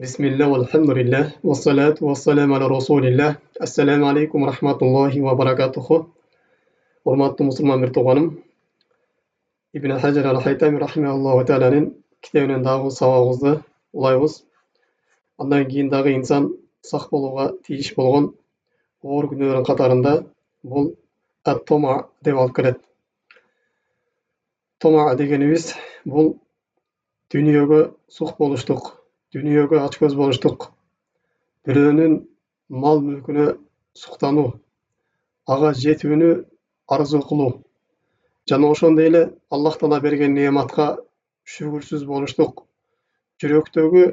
Bismillah, walhamdulillah, wassalatu wassalamu ala rasulillah. Assalamu alaikum rahmatullahi wa barakatuhu. Hormatly musulman bir tuganym, Ibn Hajar al-Haytami rahimahullahu ta'alaның kitabinden dagı sabagybызdy ulayбыз. Andan keyin dagı insan sak boluga tiyiş bolgan оор günöөрүн katarında bul at-tama dep alyp kelet. Tama degenimiz bul dünýäge suh boluşduk, dünýäge açgöz boluşduk, biröөнүn mal mülküne suktануу, ага жетүүnү arzu kılуу. Жана ошондой эле Аллах Таала берген неаматка шүгүрсүз болуштук. Жүрөктөгү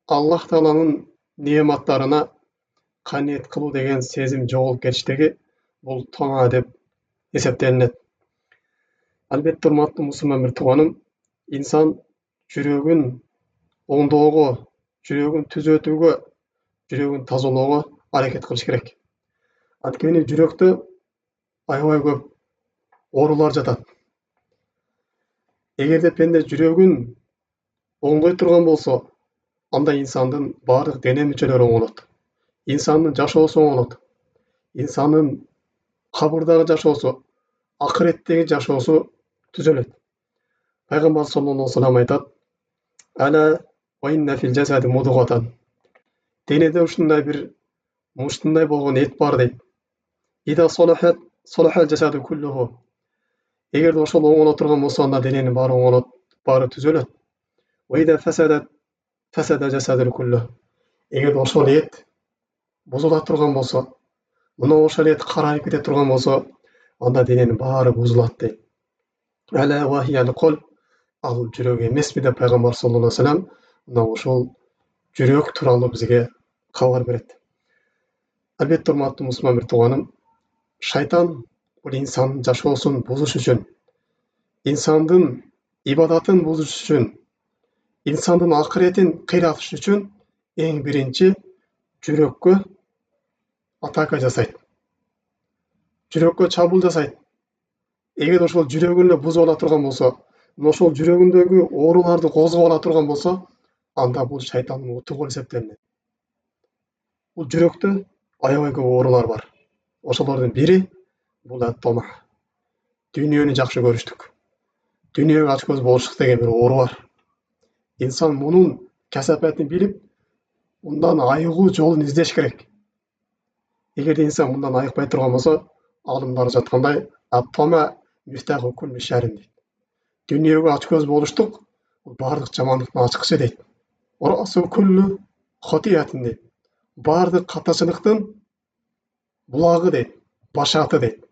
Аллах Тааланын неаматтарына каниет кылуу деген сезим жоголуп кетиштиги бул тама деп эсептелинет. Албетте урматтуу мусулман bir туганым, инсан жүрөгүн оңдоого, жүрөгүн түзөтүүгө, жүрөгүн тазалоого аракет кылыш керек. Анткени жүрөктө аябай көп оорулар жатат. Эгерде пенде жүрөгүн оңдой турган болсо, анда инсандын бардык дене мүчөлөрү оңолот. Инсандын жашоосу оңолот. Инсандын кабырдагы жашоосу, акыреттеги жашоосу түзөлөт. Пайгамбар саллаллаху алейхи ва саллям айтат: "Ала ва инна фил жасади мудгатан." Денеде ушундай бир муштундай болгон эт бар дейт. Ида салахат салахал жасаду куллуху. Эгерде ошол оңоло турган болсо, анда дененин баары оңолот, баары түзөлөт. Ва ида фасадат фасада жасаду куллу. Эгерде ошол эт бузула турган болсо, мына ошол эт карайып кете турган болсо, анда дененин баары бузулат дейт. Ала ва хиял кол. Ал жүрөк эмеспи деп пайгамбар саллаллаху алейхи ва саллям мына ошол жүрөк тууралуу бизге кабар берет. Албетте урматтуу мусулман bir туганым, шайтан бул инсандын жашоосун бузуш үчүн, инсандын ибадатын бузуш үчүн, инсандын акыретин кыйратыш үчүн эң биринчи жүрөккө атака жасайт. Жүрөккө чабуул жасайт. Эгер ошол жүрөгүн эле бузуп ала турган болсо, ошол жүрөгүндөгү ооруларды козгоп ала турган болсо, анда бул шайтандын уту болуп эсептелинет. Бул жүрөктө аябай көп оорулар бар. Ошолордун бири бул ат-тама. Дүйнөнү жакшы көрүштүк. Дүйнөгө ачкөз болуштук деген бир оору бар. Инсан мунун касапатын билип, мындан айыгуу жолун издеш керек. Эгерде инсан мындан айыкпай турган болсо, алымдар жаткандай ат-тама мифтаху кулли шаррин дейт. Дүйнөгө ачкөз болуштук бул бардык жамандыктын ачкычы дейт. Орасу куллу хатиятин дейт. Бардык катачылыктын булагы дейт, башаты дейт.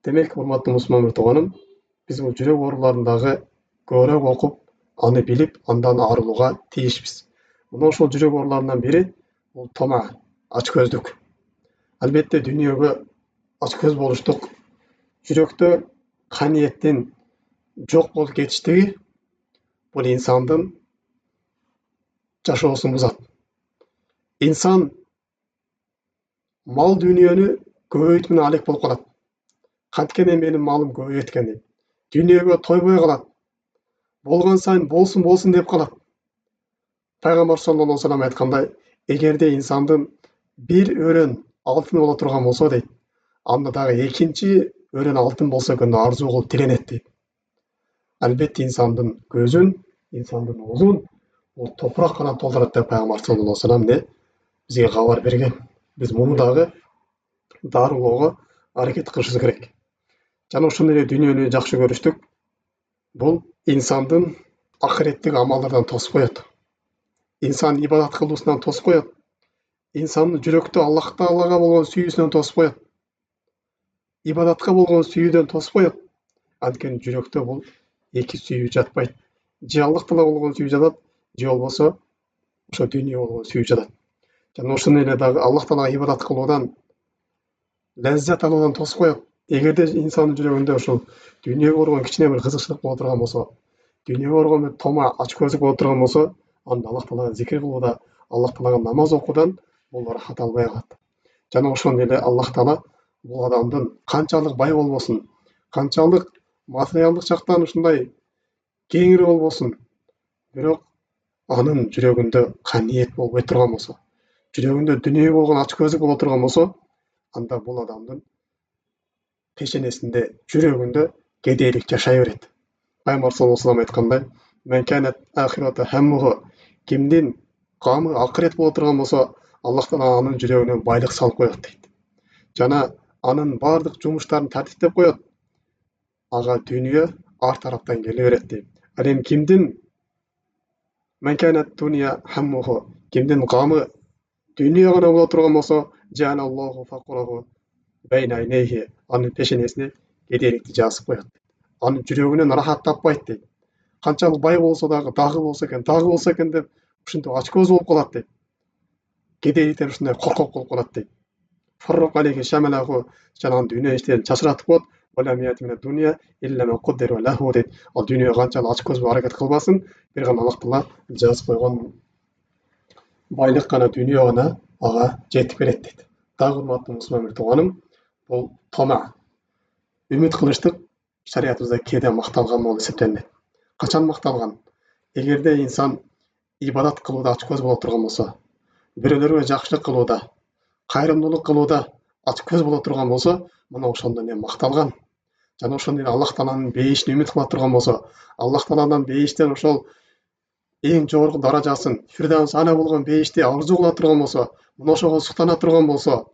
Демек, урматтуу мусулман bir туганым, биз бул жүрөк ооруларын дагы көбүрөөк окуп, аны билип, андан арылууга тийишпиз. Мына ошол жүрөк ооруларынын бири бул тама, ачкөздүк. Албетте дүйнөгө ачкөз болуштук, жүрөктө каниеттин жок болуп кетиштиги бул инсандын жашоосун бузат. Инсан мал дүйнөнү көбөйтүп менен алек болуп калат. Канткени менин малым көбөйөт экен дейт. Дүйнөгө тойбой калат. Болгон сайын болсун деп калат. Пайгамбар саллаллаху алейхи ва саллям айткандай, эгерде инсандын бир өрөн алтын боло турган болсо дейт, анда дагы экинчи өрөн алтын болсо экен деп арзуу кылып тиленет дейт. Албетте инсандын көзүн, инсандын оозун бул топурак гана толтурат деп пайгамбар саллаллаху алейхи ва саллям бизге кабар берген. Биз муну дагы дарылоого аракет кылышыбыз керек. Жана ошондой эле дүйнөнү жакшы көрүштүк бул инсандын акыреттик амалдардан тосуп коет. Инсан ибадат кылуусунан тосуп коет. Инсандын жүрөктө Аллах Таалага болгон сүйүүсүнөн тосуп коет. Ибадатка болгон сүйүүдөн тосуп коет. Анткени жүрөктө бул эки сүйүү жатпайт. Же Аллах Таалага болгон сүйүү жатат, же болбосо ошо дүйнөгө болгон сүйүү жатат. Жана ошондой эле дагы Аллах Таалага ибадат кылуудан, ләззат алуудан тосуп коет. Эгерде инсандын жүрөгүндө ошол дүйнөгө болгон кичине бир кызыкчылык боло турган болсо, дүйнөгө болгон бир тома, ачкөздүк боло турган болсо, анда Аллах Таалага зикир кылууда, Аллах Таалага намаз окуудан бул рахат албай калат. Жана ошондой эле Аллах Таала бул адамдын канчалык бай болбосун, канчалык материалдык жактан ушундай кеңири болбосун, бирок анын жүрөгүндө каниет болбой турган болсо, жүрөгүндө дүнүйөгө болгон ачкөздүк боло турган болсо, анда бул адамдын пешенесинде, жүрөгүндө кедейлик жашай берет. Пайгамбар саллаллаху алейхи айткандай, "Мен канат ахирата хаммуху", кимдин камы акырет боло турган болсо, Аллах Таала анын жүрөгүнө байлык салып коет дейт. Жана анын бардык жумуштарын тартиптеп коет. Ага дүнүйө ар тараптан келе берет дейт. Ал эми мен канат дуния хаммуху, кимдин камы дүнүйө гана боло турган болсо, жаналлаху факураху бейна айнейхи, анын пешенесине кедейликти жазып коет. Анын жүрөгүнөн рахат таппайт дейт. Канчалык бай болсо дагы дагы болсо экен деп ушинтип ачкөз болуп калат дейт. Кедейликтен ушундай коркок болуп калат дейт. Фаррак алейхи шамалаху, жанагы дүнүйө иштен чачыратып коет. Дуния илля ма куддира лаху дейт. Ал дүнүйө канчалык ачкөз болуп аракет кылбасын, бир гана Аллах Таала жазып койгон байлык гана, дүнүйө гана ага жетип келет дейт. Дагы урматтуу мусулман тууганым, бул тома, үмүт кылыштык шариятыбызда кээде макталган болуп эсептелинет. Качан макталган? Эгерде инсан ибадат кылууда ачкөз боло турган болсо, бирөөлөргө жакшылык кылууда, кайрымдуулук кылууда ачкөз боло турган болсо, мына ошондо эми макталган. Жана ошондо Аллах Тааланын бейишин үмүт кыла турган болсо, Аллах Тааладан бейиштен ошол эң жогорку даражасын, Фирдаус ана болгон бейишти арзуу кыла турган болсо, мына ошого суктана турган болсо,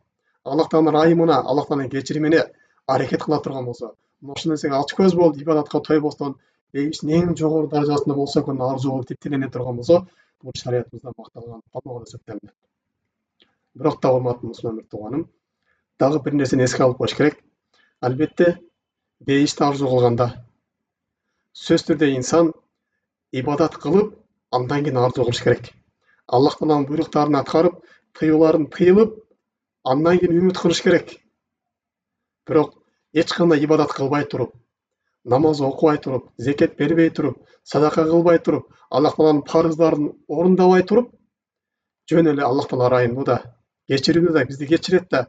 Аллах Тааланын райымына, Аллах Тааланын кечиримине аракет кыла турган болсо, мына ошол нерсеге ачкөз болуп ибадатка тойбостон бейиштин эң жогорку даражасында болсо экен арзуу болуп типтелене турган болсо, бул шариятыбызда макталган тома болуп эсептелинет. Бирок да урматтуу мусулман тууганым, дагы бир нерсени эске алып коюш керек. Албетте, бейишти арзуу кылганда сөзсүз түрдө инсан ибадат кылып, андан кийин арзуу кылыш керек. Аллах Тааланын буйруктарын аткарып, тыюуларын тыйылып, андан кийин үмүт кылыш керек. Бирок эч кандай ибадат кылбай туруп, намаз окубай туруп, зекет бербей туруп, садака кылбай туруп, Аллах Тааланын парыздарын орундабай туруп, жөн эле Аллах Таала ырайымдуу да, кечирүүдө да, бизди кечирет да,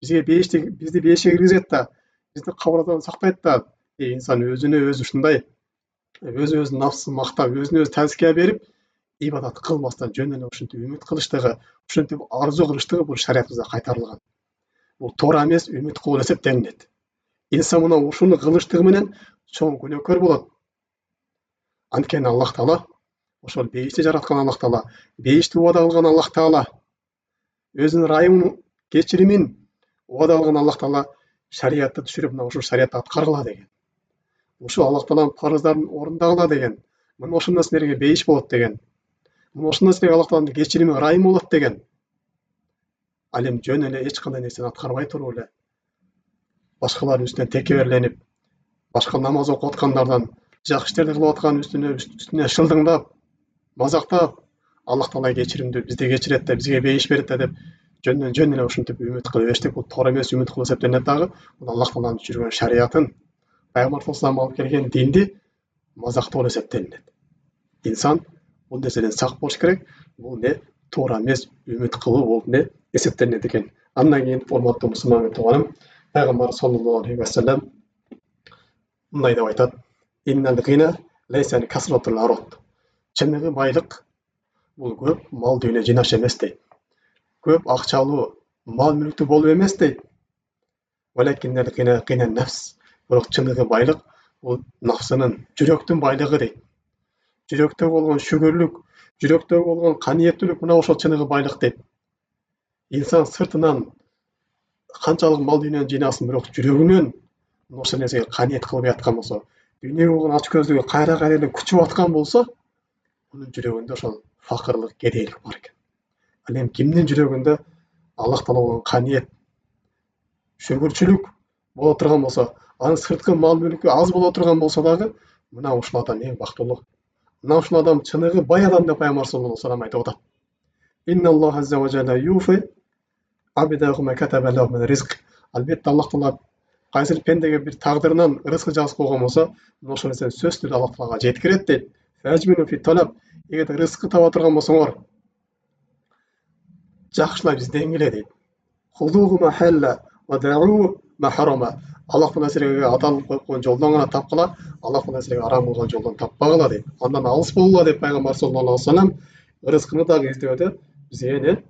бизди бейишке киргизет да, бизди кабырдан сактайт да. Инсан өзүнө өзү ушундай өзүнүн нафсын мактап, өзүнө өзү тазкия берип, ибадат кылбастан жөн эле ушинтип үмүт кылыштыгы, ушинтип арзуу кылыштыгы бул шариятыбызда кайтарылган. Бул туура эмес, үмүт кылуу эсептелинет. Инсан мына ушуну кылыштыгы менен чоң күнөөкөр болот. Анткени Аллах Таала, ошол бейишти жараткан Аллах Таала, бейишти убада кылган Аллах Таала, өзүнүн райымын, кечиримин убада кылган Аллах Таала шариятты түшүрүп, мына ушул шариятты аткаргыла деген. Ушул Аллах Тааланын парыздарын орундагыла деген. Мына ошол нерселерге бейиш болот деген. Мына ошол нерселерге Аллах Тааланын кечирими, ырайымы болот деген. Ал эми жөн эле эч кандай нерсени аткарбай туруп эле башкалардын үстүнө текеберленип, башка намаз окуп аткандардан, жакшы иштерди кылып аткан үстүнө шылдыңдап, мазактап, Аллах Таала кечиримдүү, бизди кечирет да, бизге бейиш берет да деп жөн эле ушинтип үмүт кыла бериштик. Бул туура эмес, үмүт кылуу эсептелинет дагы. Бул Аллах Тааланын түшүргөн шариятын, Пайгамбар саллаллаху алейхи алып келген динди мазактоо болуп эсептелинет. Инсан бул нерседен сак болуш керек. Бул не туура эмес, үмүт кылуу бул не эсептелинет экен. Андан кийин урматтуу мусулман тууганым, Пайгамбар саллаллаху алейхи вассалам мындай деп айтат: "Иннал гина лайса касратул арат". Чыныгы байлык бул көп мал дүйнө жинаш эмес дейт. Көп акчалуу, мал мүлктүү болуп эмес дейт. Валакиннал гина нафс. Бирок чыныгы байлык бул нафсынын, жүрөктүн байлыгы дейт. Жүрөктө болгон шүгүрлүк, жүрөктө болгон каниеттүүлүк, мына ошол чыныгы байлык дейт. Инсан сыртынан канчалык мал дүйнөнү жыйнасын, бирок жүрөгүнөн ошол нерсеге каниет кылбай аткан болсо, дүйнөгө болгон ачкөздүгү кайра эле күчүп аткан болсо, анын жүрөгүндө ошол факырлык, кедейлик бар экен. Ал эми кимдин жүрөгүндө Аллах Таала болгон каниет, шүгүрчүлүк боло турган болсо, анын сырткы мал мүлкү аз боло турган болсо дагы, мына ушул адам эң бактылуу. Мына ушул адам чыныгы бай адам деп Пайгамбар саллаллаху алейхи вассалам айтып атат. Инналлаху азза ва жалла юфи абидаху ма катаба лаху мин ризк. Албетте Аллах Таала кайсыл пендеге бир тагдырынан рызкы жазып койгон болсо, мына ошол нерсени сөзсүз түрдө Аллах Таалага жеткирет дейт. Фажмину фи талаб. Эгерде рызкы таба турган болсоңор, жакшылап издеңиле дейт. Худугу махалла ва дa'у Аллахтың нәрселерге аталып қойған жолдан ғана тапқыла, Аллахтың нәрселерге арам болған жолдан таппағыла дейді. Андан алыс болула деп пайғамбар саллаллаху алейхи вассалам рызқыны да іздеуді бізге не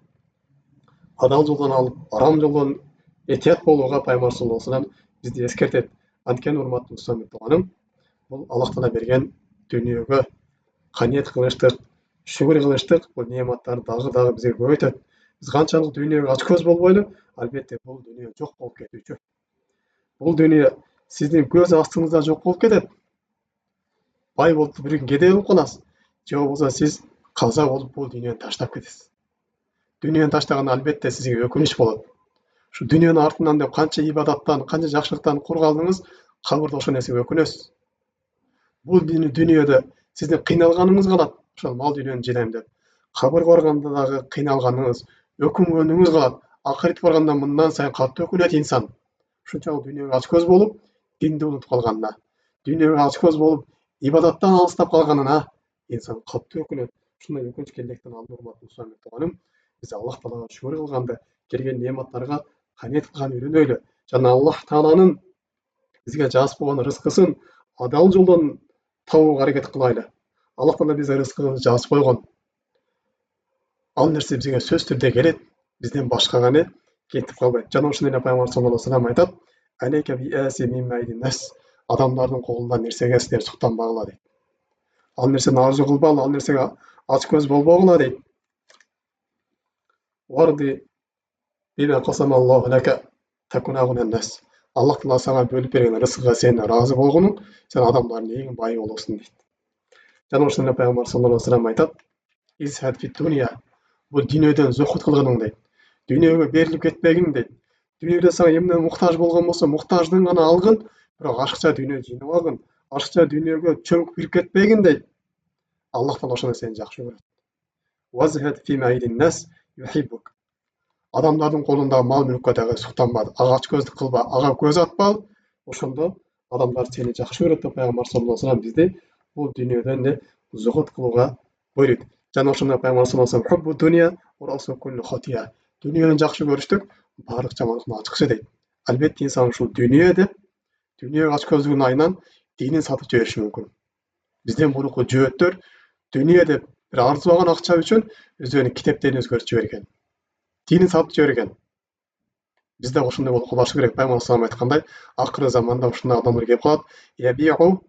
адал жолдан алып, арам жолдан етият болуға пайғамбар саллаллаху алейхи вассалам бізді ескертеді. Анткени урматтуу мұсылман туғаным, бұл Аллах тағала берген дүниеге қаниет қылыштық, шүкір қылыштық, бұл нематтар дағы бізге көбейтеді. Біз қаншалық дүниеге ашкөз болбойлы, албетте бұл дүние жоқ болып кетүүчү. Бұл дүние сіздің көз астыңызда жоқ болып кетеді. Бай болып бір күн кедей болып қаласыз. Же болмаса сіз қаза болып бұл дүниені таштап кетесіз. Дүниені таштағанда албетте сізге өкініш болады. Шу дүниенің артынан деп қанша ибадаттан, қанша жақсылықтан құр қалдыңыз, қабірде ошол нерсеге өкінесіз. Бұл дүниеде сіздің қиналғаныңыз қалады. Ошол мал дүниені жинаймын деп. Қабірге барғанда дағы қиналғаныңыз, өкінгеніңіз қалады. Ақырет барғанда мындан сайын қатты өкінеді инсан. Шунчалык дүниеге ачкөз болуп, динди унутуп калганына, дүниеге ачкөз болуп, ибадаттан алыстап калганына инсан катты өкүнөт. Ушундай өкүнчүкелдиктен алдын урматтуу мусулман тууганым, биз Аллах Таалага шүгүр кылганда, келген нематтарга каниет кылган үйрөнөлү. Жана Аллах Тааланын бизге жазып койгон рызкысын адал жолдон табууга аракет кылайлы. Аллах Таала бизге рызкыбызды жазып койгон. Ал нерсе бизге сөз түрдө келет, бизден башкага не кетип калбайт. Жана ушундай эле пайгамбар саллаллаху алейхи вассалам айтат: "Алейка би аси мин майдин нас." Адамдардын колунда нерсеге силер суктанбагыла дейт. Ал нерсени арзу кылбагыла, ал нерсеге ачкөз болбогула дейт. Варди бима касамаллаху лака такуна гунан нас. Аллах Таала сага бөлүп берген рызкыга сен ыраазы болгону, сен адамдардын эң байы болосуң дейт. Жана ошондой пайгамбар саллаллаху алейхи вассалам айтат: "Изхад фи дуния." Бул дүйнөдөн зухут кылгының дейт. Дүйнөгө берилип кетпегин дейт. Дүйнөдө сага эмне муктаж болгон болсо, муктаждын гана алгын, бирок ашыкча дүйнө жыйнап алгын, ашыкча дүйнөгө чөңүп кирип кетпегин дейт. Аллах Таала ошону сени жакшы көрөт. Вазхад фи майдин нас юхиббук. Адамдардын колундагы мал мүлккө дагы суктанба, ага ачкөздүк кылба, ага көз атпа. Ошондо адамдар сени жакшы көрөт деп пайгамбар саллаллаху алейхи вассалам бизди бул дүйнөдөн зухут кылууга буйруйт. Жана ошондой пайгамбар саллаллаху алейхи вассалам хуббу дуния урасу куллу хатия. Дүйнөнү жакшы көрүштүк баардык жамандыктын ачкычы дейт. Албетте инсан ушул дүйнө деп, дүйнөгө ачкөздүгүнүн айынан динин сатып жибериши мүмкүн. Бизден бурукку жөөттөр дүйнө деп бир арзубаган акча үчүн өздөрүнүн китептерин өзгөртүп жиберген. Динин сатып жиберген. Биз да ошондой болуп калбаш керек. Пайгамбар салам айткандай, акыры заманда ушундай адамдар келип калат. Ябиу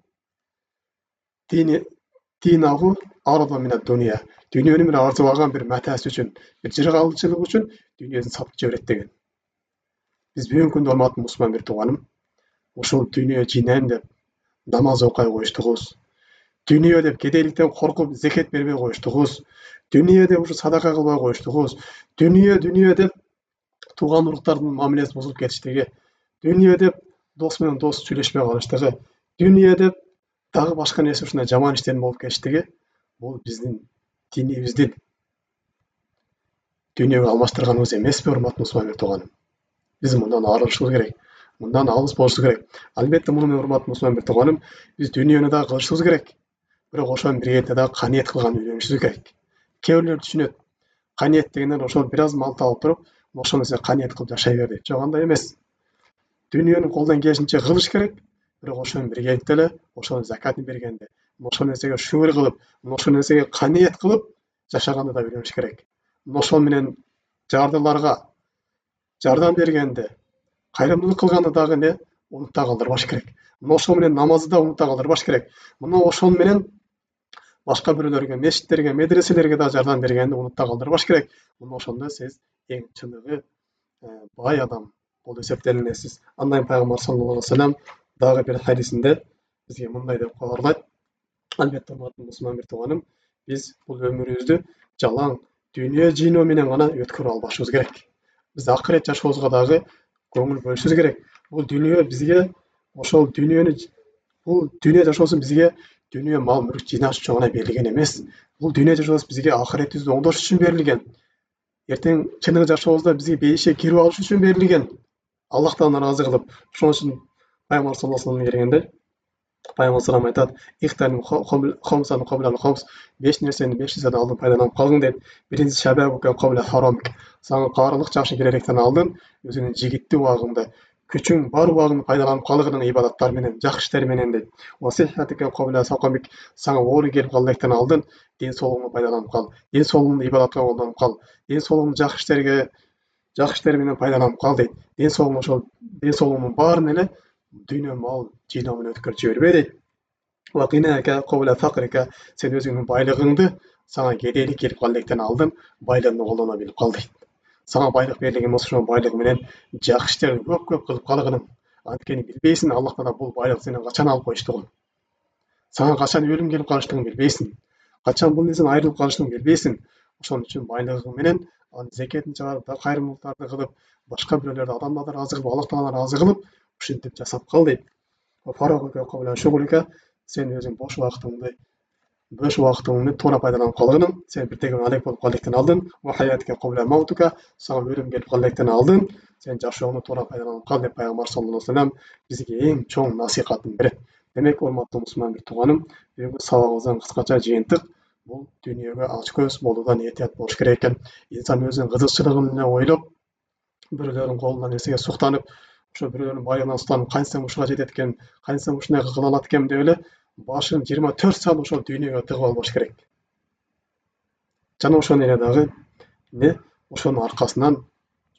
динаху арда мина дуния. Дүйнөнүн бир арзубаган бир матасы үчүн, бир жыргалчылык үчүн дүйнөсүн сатып жиберет деген. Биз бүгүнкү күндө урматтуу мусулман бир тууганым, ушул дүйнө жыйнайм деп намаз окуй коюштугубуз. Дүйнө деп кедейликтен коркуп зекет бербей коюштугубуз. Дүйнө деп ушу садака кылбай коюштугубуз. Дүйнө деп тууган уруктардын мамилеси бузулуп кетиштиги. Дүйнө деп дос менен дос сүйлөшпөй калыштыгы. Дүйнө деп дагы башка нерсе ушундай жаман иштердин болуп кетиштиги. Бул биздин динибиздин дүйнөгө алмаштырганыбыз эмеспи, урматтуу мусулман бир тууганым? Биз мындан арылышыбыз керек. Мындан алыс болушубуз керек. Албетте муну мен урматтуу мусулман бир тууганым, биз дүйнөнү да кылышыбыз керек. Бирок ошонун бир кетинде да каниет кылган үйрөнүшүбүз керек. Кээ бирлер түшүнөт. Каниет дегенден ошол бир аз мал таап туруп, ошону сен каниет кылып жашай бер дейт. Жок, андай эмес. Дүйнөнү колдон келишинче кылыш керек. Бирок ошонун бир кетинде эле ошонун закатын бергенде, ошол нерсеге шүгүр кылып, ошол нерсеге каниет кылып жашаганды да үйрөнүш керек. Ошол менен жардыларга жардам бергенде, кайрымдуулук кылганды дагы не унутта калдырбаш керек. Ошол менен намазды да унутта калдырбаш керек. Мына ошол менен башка бирөөлөргө, мешиттерге, медреселерге да жардам бергенди унутта калдырбаш керек. Мына ошондо сиз эң чыныгы бай адам болуп эсептелинесиз. Андан пайгамбар саллаллаху алейхи вассалам дагы бир хадисинде бизге мындай деп кабарлайт. Албетте урматтуу мусулман бир тууганым, биз бул өмүрүбүздү жалаң дүйнө жыйноо менен гана өткөрүп албашыбыз керек. Биз акырет жашообузга дагы көңүл бөлүшүбүз керек. Бул дүйнө бизге ошол бул дүйнө жашоосу бизге дүйнө мал мүлк жыйнаш үчүн гана берилген эмес. Бул дүйнө жашоосу бизге акыретибизди оңдош үчүн берилген. Эртең чыныгы жашообузда бизге бейишке кирип алыш үчүн берилген. Аллахтан ыраазы кылып, ошон үчүн пайгамбар саллаллаху алейхи вассалам келгенде пайгамбар салам айтат: "Ихтаним хомсан кобла хомс." 5 нерсени 5 нерседен алдын пайдаланып калгың дейт. Биринчи шабабука кобла харамик. Сага карылык жашы келеректен алдын өзүнүн жигиттик убагыңды, күчүң бар убагыңды пайдаланып калгының ибадаттар менен, жакшы иштер менен дейт. Сага оору келип калбастан алдын ден соолугуңду пайдаланып кал. Ден соолугуңду ибадатка колдонуп кал. Ден соолугуңду жакшы иштер менен пайдаланып кал дейт. Ден соолугуңдун баарын эле дүйнө мал жыйноо менен өткөрүп жибербе дейт. Сен өзүңдүн байлыгыңды сага кедейлик келип калбастан алдын байлыгыңды колдоно билип кал дейт. Сага байлык берилген болсо ошол байлык менен жакшы иштерди көп кылып калгының. Анткени билбейсиң Аллах Таала бул байлыкты сенден качан алып коюштугун. Сага качан өлүм келип калыштыгын билбейсиң. Качан бул нерседен айрылып калыштыгын билбейсиң. Ошон үчүн байлыгың менен зекетин чыгарып, кайрымдуулуктарды кылып, башка бирөөлөрдү адамдарды ыраазы кылып, Аллах Тааланы ыраазы кылып, ушинтип жасап кал дейт. Сен өзүң бош убактыңды туура пайдаланып калгының, сен бирдегеме алек болуп калбастан алдын, сага өлүм келип калбастан алдын, сен жашооңду туура пайдаланып кал деп пайгамбар саллаллаху алейхи вассалам бизге эң чоң насихатын берет. Демек, урматтуу мусулман бир тууганым, бүгүнкү сабагыбыздан кыскача жыйынтык бул дүйнөгө ач көз болуудан этият болуш керек экен. Инсан өзүнүн кызыкчылыгын эле ойлоп, бирөөлөрдүн колунан нерсеге суктанып, ошо бирөөлөрдүн байлыгынан суктанып, кантсам ушуга жетет экен, кантсам ушундай кыла алат экенмин деп эле башын 24 саат ошол дүйнөгө тыгып албаш керек. Жана ошону эле дагы ошонун аркасынан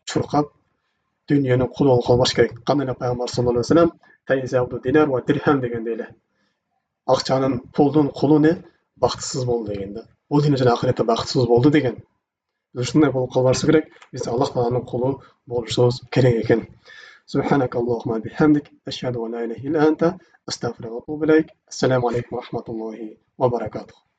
чуркап дүйнөнүн кулу болуп калбаш керек. Кандай эле пайгамбар саллаллаху алейхи вассалам дегендей эле. Акчанын, пулдун кулу бактысыз болду деген да. Бул дүйнө жана акыретте бактысыз болду деген. Ушундай болуп калбашыбыз керек. Биз Аллах Тааланын кулу болушубуз керек экен. سبحانك اللهم وبحمدك أشهد أن لا إله إلا أنت أستغفرك وأتوب إليك. السلام عليكم ورحمة الله وبركاته.